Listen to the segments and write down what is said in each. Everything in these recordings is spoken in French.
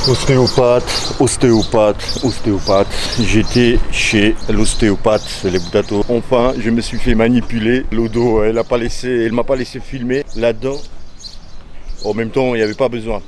Ostéopathe, ostéopathe, ostéopathe. J'étais chez l'ostéopathe, les Boudato. Enfin, je me suis fait manipuler. L'odo, elle m'a pas laissé filmer là-dedans. En même temps, il n'y avait pas besoin.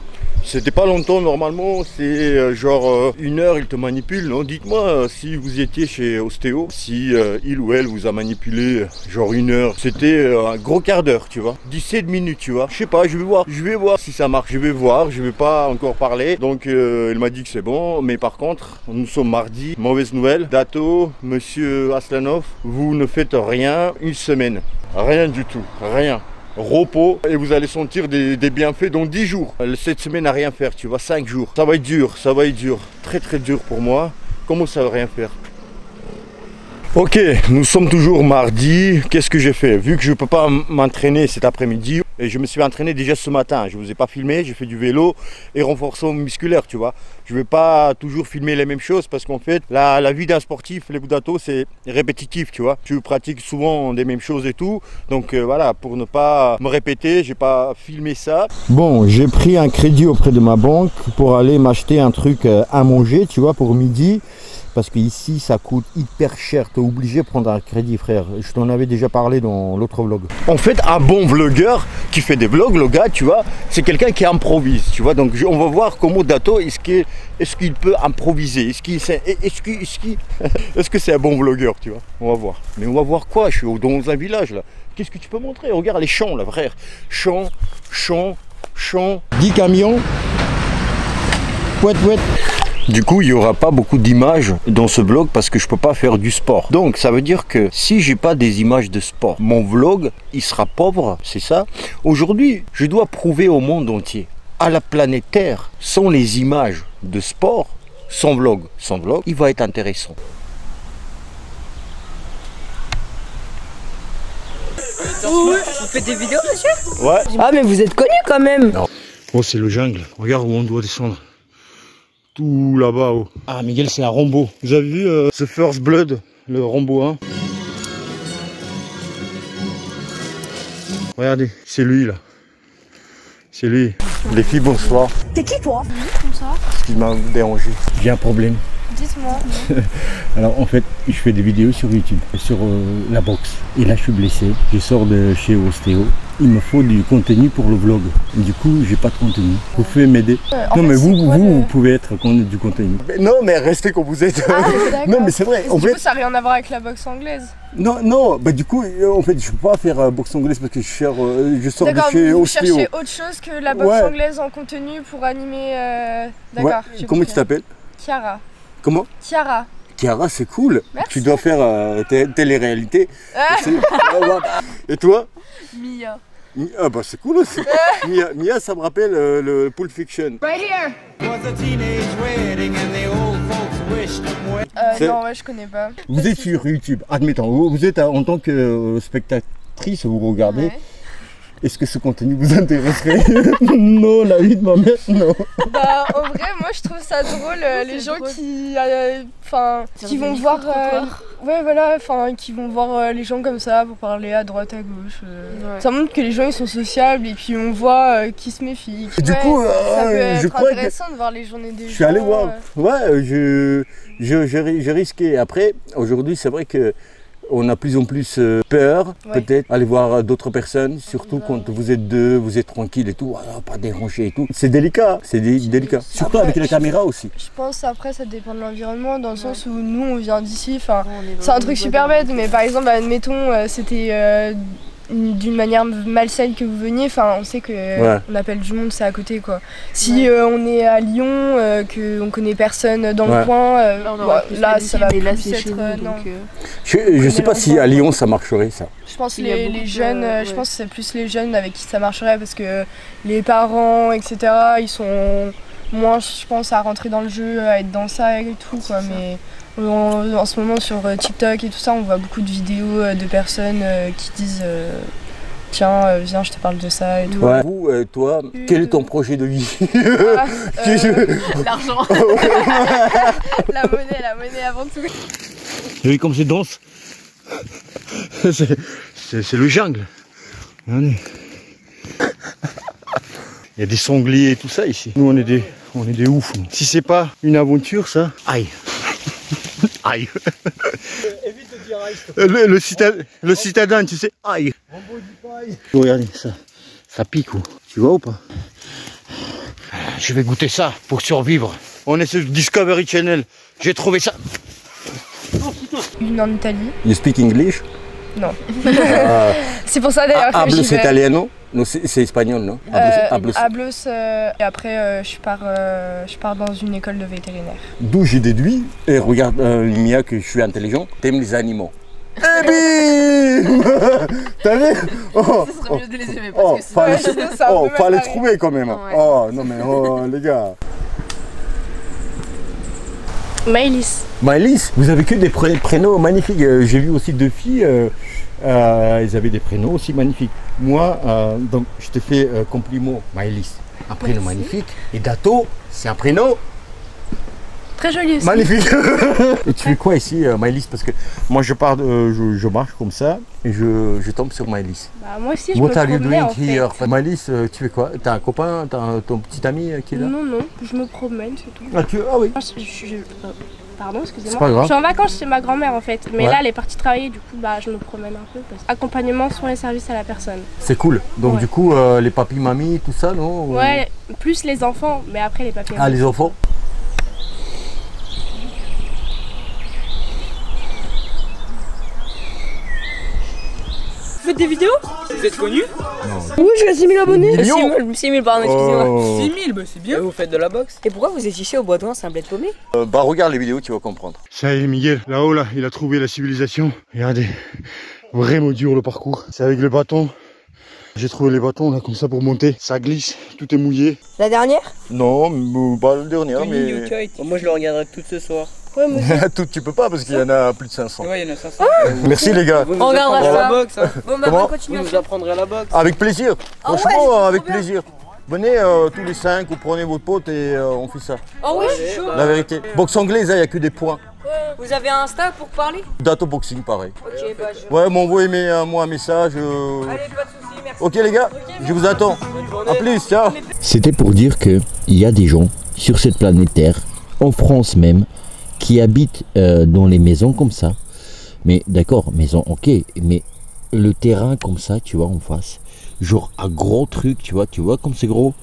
C'était pas longtemps, normalement, c'est genre 1 heure, il te manipule, non? Dites-moi si vous étiez chez Ostéo, si il ou elle vous a manipulé genre 1 heure. C'était un gros quart d'heure, tu vois. 17 minutes, tu vois. Je sais pas, je vais voir si ça marche, je vais pas encore parler. Donc, il m'a dit que c'est bon, mais par contre, nous sommes mardi. Mauvaise nouvelle, Dato, monsieur Aslanov, vous ne faites rien 1 semaine. Rien du tout, rien. Repos et vous allez sentir des bienfaits dans 10 jours. Cette semaine à rien faire, tu vois, 5 jours. Ça va être dur, ça va être dur. Très très dur pour moi. Comment ça va rien faire? Ok, nous sommes toujours mardi. Qu'est-ce que j'ai fait? Vu que je ne peux pas m'entraîner cet après-midi, et je me suis entraîné déjà ce matin. Je ne vous ai pas filmé, j'ai fait du vélo et renforcement musculaire, tu vois. Je ne vais pas toujours filmer les mêmes choses parce qu'en fait, la vie d'un sportif, les Boudato, c'est répétitif, tu vois. Tu pratiques souvent des mêmes choses et tout. Donc voilà, pour ne pas me répéter, j'ai pas filmé ça. Bon, j'ai pris un crédit auprès de ma banque pour aller m'acheter un truc à manger, tu vois, pour midi. Parce qu'ici, ça coûte hyper cher. Tu es obligé de prendre un crédit, frère. Je t'en avais déjà parlé dans l'autre vlog. En fait, un bon vlogueur qui fait des vlogs, le gars, tu vois, c'est quelqu'un qui improvise, tu vois. Donc, on va voir comment Dato, est-ce qu'il peut improviser? Est-ce que c'est un bon vlogueur, tu vois? On va voir. Mais on va voir quoi? Je suis dans un village, là. Qu'est-ce que tu peux montrer? Regarde les champs, là, frère. Champs, 10 camions. Ouette. Du coup, il n'y aura pas beaucoup d'images dans ce vlog parce que je ne peux pas faire du sport. Donc, ça veut dire que si j'ai pas des images de sport, mon vlog, il sera pauvre, c'est ça. Aujourd'hui, je dois prouver au monde entier, à la planète Terre, sans les images de sport, sans vlog, il va être intéressant. Vous faites des vidéos, monsieur? Ouais. Ah, mais vous êtes connu quand même. Non. Oh, c'est le jungle. Regarde où on doit descendre. Tout là-bas. Oh. Ah, Miguel, c'est un Rambo. Vous avez vu ce First Blood, le Rambo 1? Regardez, c'est lui là. C'est lui. Les filles, bonsoir. T'es qui toi? Comme ça. Excuse-moi de vous déranger. J'ai un problème. Dites-moi. Alors en fait, je fais des vidéos sur YouTube, sur la boxe. Et là, je suis blessé. Je sors de chez Ostéo. Il me faut du contenu pour le vlog. Du coup, j'ai pas de contenu. Vous pouvez m'aider? Non, mais vous pouvez être du contenu. Mais non, mais restez comme vous êtes. Ah, non, mais c'est vrai. En fait, ça n'a rien à voir avec la boxe anglaise. Non, bah du coup, en fait, je peux pas faire boxe anglaise parce que je sors de chez Ostéo. Vous cherchez autre chose que la boxe anglaise en contenu pour animer. D'accord. Ouais. Comment tu t'appelles? Chiara. Comment? Chiara. Chiara, c'est cool. Merci. Tu dois faire télé-réalité. Et toi? Mia. Ah bah c'est cool aussi. Mia, ça me rappelle le Pulp Fiction. Right here. Non, ouais, je connais pas. Vous êtes sur YouTube, admettons, vous êtes en tant que spectatrice, vous regardez. Ouais. Est-ce que ce contenu vous intéresserait? Non, la vie de ma mère, non. Bah, en vrai, moi je trouve ça drôle, les gens qui vont voir. Ouais, voilà, qui vont voir les gens comme ça pour parler à droite, à gauche. Ouais. Ça montre que les gens ils sont sociables et puis on voit qui se méfie. Du coup, ça peut être intéressant de voir les journées des gens. Je suis allé voir. Ouais, j'ai risqué. Après, aujourd'hui, c'est vrai que. On a plus en plus peur, peut-être, aller voir d'autres personnes, surtout quand vous êtes deux, vous êtes tranquille et tout, pas déranger et tout. C'est délicat, délicat. Surtout après, avec la caméra aussi. Je pense après ça dépend de l'environnement, dans le sens où nous on vient d'ici, c'est un truc super bête, mais par exemple, admettons, c'était d'une manière malsaine que vous veniez, on sait que on appelle du monde, c'est à côté quoi. Si on est à Lyon, qu'on connaît personne dans le coin, là ça va plus être je sais pas si à Lyon ça marcherait ça. Je pense les jeunes, je pense que c'est plus les jeunes avec qui ça marcherait parce que les parents etc ils sont moins je pense à rentrer dans le jeu, à être dans ça et tout quoi, mais en ce moment sur TikTok et tout ça on voit beaucoup de vidéos de personnes qui disent tiens viens je te parle de ça et tout. Ouais. Vous, toi, quel est ton projet de vie? L'argent. La monnaie avant tout. Vous voyez comme c'est dense? C'est le jungle. Regardez. Il y a des sangliers et tout ça ici. Nous on est des oufs. Si c'est pas une aventure, ça, aïe. Aïe. Évite de dire aïe. Le citadin, tu sais, aïe. Regardez, ça pique ou tu vois ou pas? Je vais goûter ça pour survivre. On est sur Discovery Channel. J'ai trouvé ça. Une en Italie. You speak English? Non. C'est pour ça d'ailleurs que Hablos j'y vais. italiano? Non, c'est espagnol, non? Hablos, et après je pars dans une école de vétérinaire. D'où j'ai déduit, et regarde Mia que je suis intelligent, t'aimes les animaux. Eh bim. T'as vu? Oh, Ce serait mieux de les aimer parce que fallait trouver quand même. Ouais. Oh non mais les gars. Maëlys. Maëlys, vous avez que des prénoms magnifiques. J'ai vu aussi 2 filles, elles avaient des prénoms aussi magnifiques. Moi, donc je te fais compliment, Maëlys, un prénom magnifique. Et Dato, c'est un prénom Très joli aussi. magnifique. Et tu fais quoi ici, Maëlys? Parce que moi je pars, je marche comme ça et je tombe sur Maëlys. Bah, moi aussi je What me are you promenais doing en fait. here? Maëlys, tu fais quoi? T'as un copain, t'as ton petit ami qui est là? Non, je me promène, c'est tout. Ah oui. Pardon, excusez-moi. C'est pas grave. Je suis en vacances chez ma grand-mère en fait. Mais Ouais. là, elle est partie travailler, du coup, bah, je me promène un peu. Accompagnement sur les services à la personne. C'est cool. Donc Ouais. du coup, les papis, mamies, tout ça, non? Ouais, plus les enfants, mais après les papiers. Ah, les enfants? Vous faites des vidéos? Vous êtes connu? Oui, je suis à 6000 abonnés. Millions. 6000, pardon, excusez-moi. Oh. 6000, bah c'est bien. Et vous faites de la boxe? Et pourquoi vous êtes ici au Bois d'Oin, c'est un bled paumé? Bah regarde les vidéos, tu vas comprendre. Ça y est, Miguel, là-haut, là, il a trouvé la civilisation. Regardez, vraiment dur le parcours. C'est avec le bâton. J'ai trouvé les bâtons là comme ça pour monter. Ça glisse, tout est mouillé. La dernière? Non, pas le dernier, mais... Moi je le regarderai tout ce soir. Ouais, moi aussi. tout, tu peux pas parce qu'il y en a plus de 500. Ouais, il y en a 500. Merci les gars. Vous nous On regardera apprendrez ça. la boxe. Hein. Bon, bah, Comment bonne Vous continuation. nous apprendrez la boxe. Avec plaisir. Ah ouais, Franchement, c'est avec trop bien. plaisir. Venez tous les 5, vous prenez votre pote et on fait ça. Oh oui, je suis chaud. La vérité. Boxe anglaise, il n'y a que des points. Vous avez un Insta pour parler? Dato boxing, pareil. Ok, bah je... Ouais, m'envoyez-moi un message. Allez, pas de soucis, merci. Ok les gars, je vous attends. Bonne journée. A plus, ciao. C'était pour dire qu'il y a des gens sur cette planète Terre, en France même, qui habitent dans les maisons comme ça. Mais d'accord, maison ok, mais le terrain comme ça, tu vois, en face, genre un gros truc, tu vois comme c'est gros,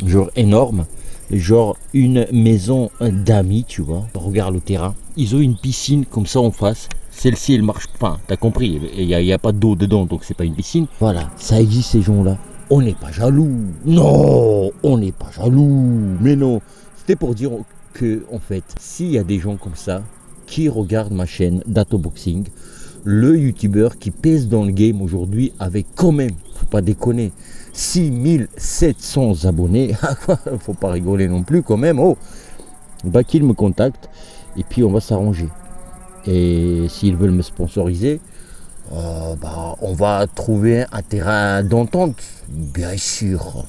genre énorme, genre une maison d'amis, tu vois, regarde le terrain. Ils ont une piscine comme ça en face. Celle-ci, elle marche pas, t'as compris, il n'y a pas d'eau dedans, donc c'est pas une piscine. Voilà, ça existe ces gens-là. On n'est pas jaloux. Non, on n'est pas jaloux. Mais non, c'était pour dire que, en fait, s'il y a des gens comme ça qui regardent ma chaîne Dato Boxing, le youtubeur qui pèse dans le game aujourd'hui avec quand même, faut pas déconner, 6700 abonnés, faut pas rigoler non plus quand même, oh, bah qu'il me contacte et puis on va s'arranger. Et s'ils veulent me sponsoriser, bah, on va trouver un terrain d'entente, bien sûr.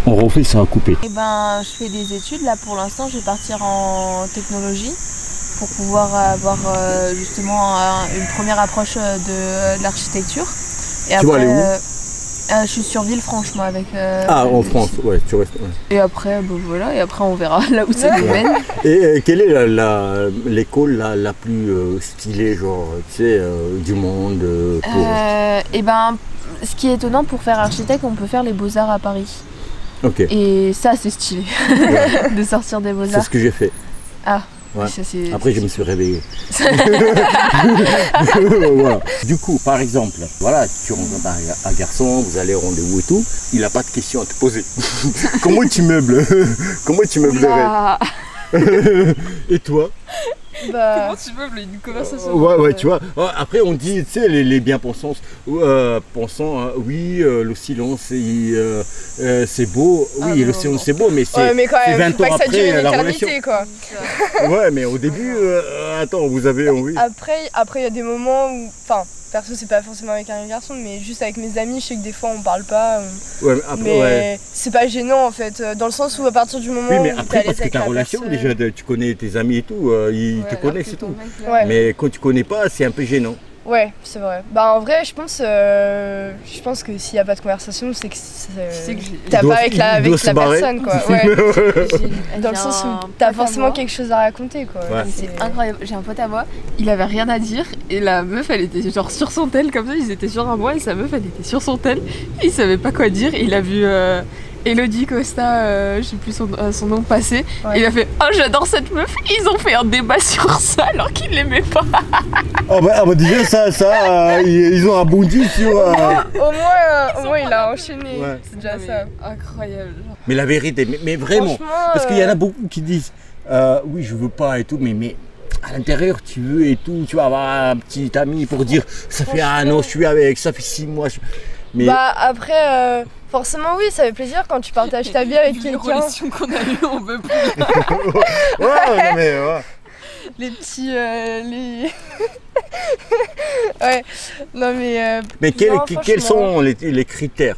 On refait ça à couper. Eh ben, je fais des études. Là, pour l'instant, je vais partir en technologie pour pouvoir avoir justement une première approche de l'architecture. Et Tu vas aller où je suis sur Villefranche, moi, avec... Ah, en France, ouais, tu restes. Ouais. Et après, bon, voilà, et après on verra là où ça nous mène. Et quelle est l'école la plus stylée, genre, tu sais, du monde pour... Et ben, ce qui est étonnant, pour faire architecte, on peut faire les Beaux-Arts à Paris. Ok, Et ça, c'est stylé, de sortir des c'est Beaux-Arts. ce que j'ai fait. Ah, Ouais. ça, c'est... Après, je me suis réveillé. Voilà. Du coup, par exemple, voilà, tu rencontres un garçon, vous allez au rendez-vous et tout, il n'a pas de questions à te poser. Comment tu meubles? Comment tu meublerais? Ah, Et toi? Bah, tu meubles une conversation? Ouais, tu vois. Après, on dit, tu sais, les bien-pensants, pensant, hein, oui, le silence, c'est beau. Oui, Ah, le non, silence, non. c'est beau, mais c'est ouais, mais quand même, 20 faut pas ans que ça dure après une la relation. éternité, quoi. Ouais, mais au début, attends, vous avez envie. Après, il y a des moments où, enfin, perso, c'est pas forcément avec un garçon, mais juste avec mes amis, je sais que des fois on parle pas. Ouais, mais après, Mais ouais. c'est pas gênant en fait, dans le sens où à partir du moment Oui, mais où t'es après, à l'aise parce que avec ta la relation, personne- déjà, tu connais tes amis et tout, ils te connaissent et tout. Ouais. Mais quand tu connais pas, c'est un peu gênant. Ouais, c'est vrai. Bah en vrai, je pense que s'il n'y a pas de conversation, c'est que t'as pas avec la personne, quoi. Ouais. Dans le sens où t'as forcément quelque chose à raconter, quoi. Ouais. C'est incroyable. J'ai un pote à moi, il avait rien à dire et la meuf, elle était genre sur son tel comme ça. Ils étaient sur un mois et sa meuf, elle était sur son tel. Il savait pas quoi dire. Il a vu Elodie Costa, je sais plus son nom passé. Ouais. Il a fait oh j'adore cette meuf. Ils ont fait un débat sur ça alors qu'ils l'aimaient pas. Oh bah déjà ça ils ont abondi sur. Au moins il a enchaîné. Ouais. C'est déjà ça. Incroyable. Mais la vérité, mais vraiment, parce qu'il y en a beaucoup qui disent oui je veux pas et tout, mais à l'intérieur tu veux et tout, tu vas avoir un petit ami pour dire ça fait 1 an je suis avec, ça fait 6 mois. Mais... Bah après forcément oui, ça fait plaisir quand tu partages ta vie avec quelqu'un. Les relations qu'on a eues, on veut plus. Ouais, non mais ouais. Les petits ouais. Non mais quels sont les critères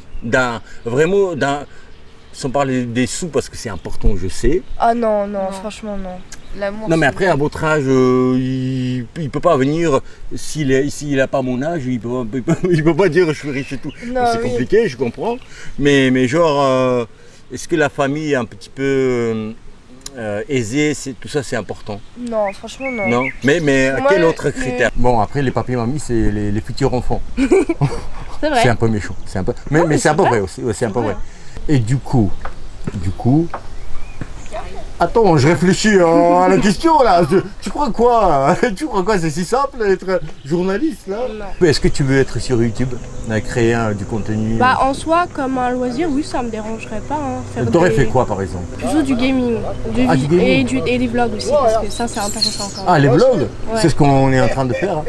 sans parler des sous parce que c'est important, je sais. Ah non, franchement non. L'amour. Non mais après à votre âge, il peut pas venir s'il a pas mon âge, il peut pas dire je suis riche et tout. C'est compliqué, je comprends. Mais genre est-ce que la famille est un petit peu aisée, tout ça c'est important? Non, franchement non. Non. Mais quel autre critère? Bon après les papiers mamies c'est les futurs enfants. C'est vrai. C'est un peu méchant, c'est un peu. Mais c'est un peu vrai aussi, c'est un peu vrai. Et du coup. Attends, je réfléchis à la question là. Tu crois quoi? Tu crois quoi? C'est si simple d'être journaliste là? Non. Est-ce que tu veux être sur YouTube, créer du contenu? Bah en soi, comme un loisir, oui, ça me dérangerait pas. Hein, t'aurais fait quoi par exemple? Plutôt du gaming, du gaming. Et des vlogs aussi, parce que ça c'est intéressant encore. Ah les vlogs, ouais. C'est ce qu'on est en train de faire.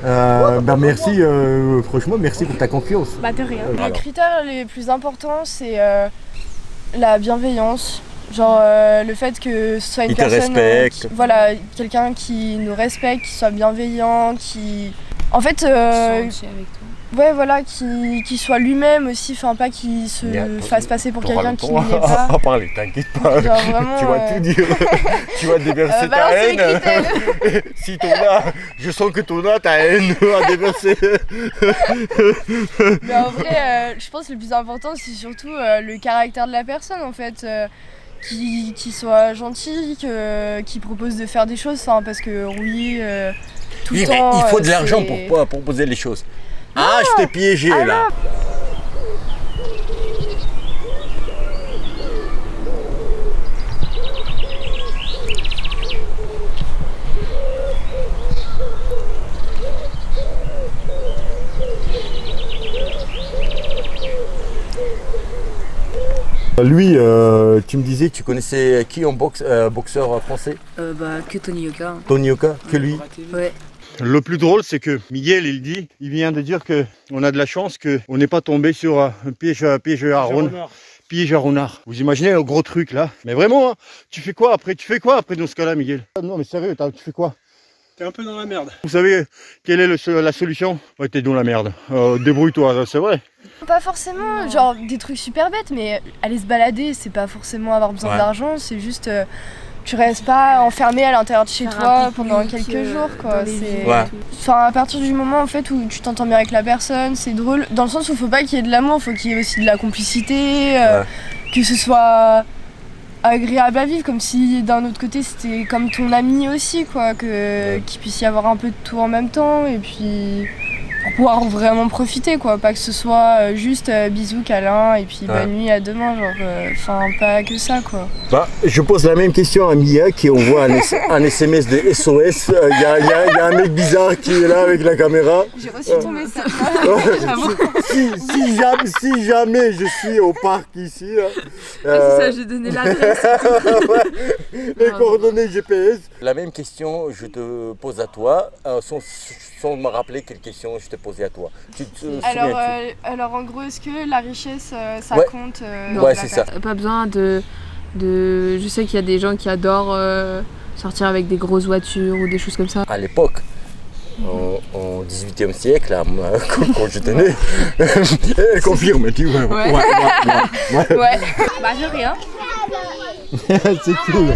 Bah merci, franchement merci pour ta confiance. Bah de rien. Les critères les plus importants c'est la bienveillance. Genre le fait que ce soit une personne voilà, quelqu'un qui nous respecte, qui soit bienveillant, qui en fait avec toi. Ouais voilà, qui soit lui-même aussi, enfin pas qu'il se fasse passer pour quelqu'un qui ne l'est pas. À parler, t'inquiète pas. Genre, vraiment, tu vas tout dire. Tu vas déverser ta haine. Si je sens que ta haine à déverser. Mais en vrai, je pense que le plus important c'est surtout le caractère de la personne en fait. Qui soit gentil, qui propose de faire des choses, parce que oui, tout le temps... Mais il faut de l'argent pour proposer les choses. Non, je t'ai piégé là. Lui, tu me disais que tu connaissais qui en boxeur français? Que Tony Yoka. Tony Yoka, que lui? Ouais. Le plus drôle, c'est que Miguel, il vient de dire qu'on a de la chance qu'on n'est pas tombé sur un piège à renard. Vous imaginez le gros truc là? Mais vraiment, hein, tu fais quoi après dans ce cas-là, Miguel? Non mais sérieux, tu fais quoi? T'es un peu dans la merde. Vous savez quelle est la solution? Ouais, t'es dans la merde. Débrouille-toi, c'est vrai. Pas forcément, genre des trucs super bêtes, mais aller se balader, c'est pas forcément avoir besoin d'argent, c'est juste tu restes pas enfermé à l'intérieur de chez toi pendant quelques jours, quoi. Enfin, à partir du moment en fait où tu t'entends bien avec la personne, c'est drôle. Dans le sens où faut pas qu'il y ait de l'amour, faut qu'il y ait aussi de la complicité, que ce soit agréable à vivre, comme si d'un autre côté c'était comme ton ami aussi, quoi, qu'il puisse y avoir un peu de tout en même temps, et puis pour pouvoir vraiment profiter, quoi, pas que ce soit juste bisous, câlin et puis bonne nuit à demain, genre, pas que ça, quoi. Bah, je pose la même question à Mia qui envoie un SMS de SOS. Il y a un mec bizarre qui est là avec la caméra. J'ai reçu ton message. Si jamais je suis au parc ici. C'est ça, j'ai donné l'adresse. Les coordonnées GPS. La même question, je te pose à toi, sans me rappeler quelle question je t'ai posée à toi. Alors en gros, est-ce que la richesse, ça compte Ouais, c'est ça. Pas besoin de... Je sais qu'il y a des gens qui adorent sortir avec des grosses voitures ou des choses comme ça. À l'époque, au XVIIIe siècle, là, quand j'étais né, elle confirme, tu vois. Ouais. Bah de rien. C'est cool.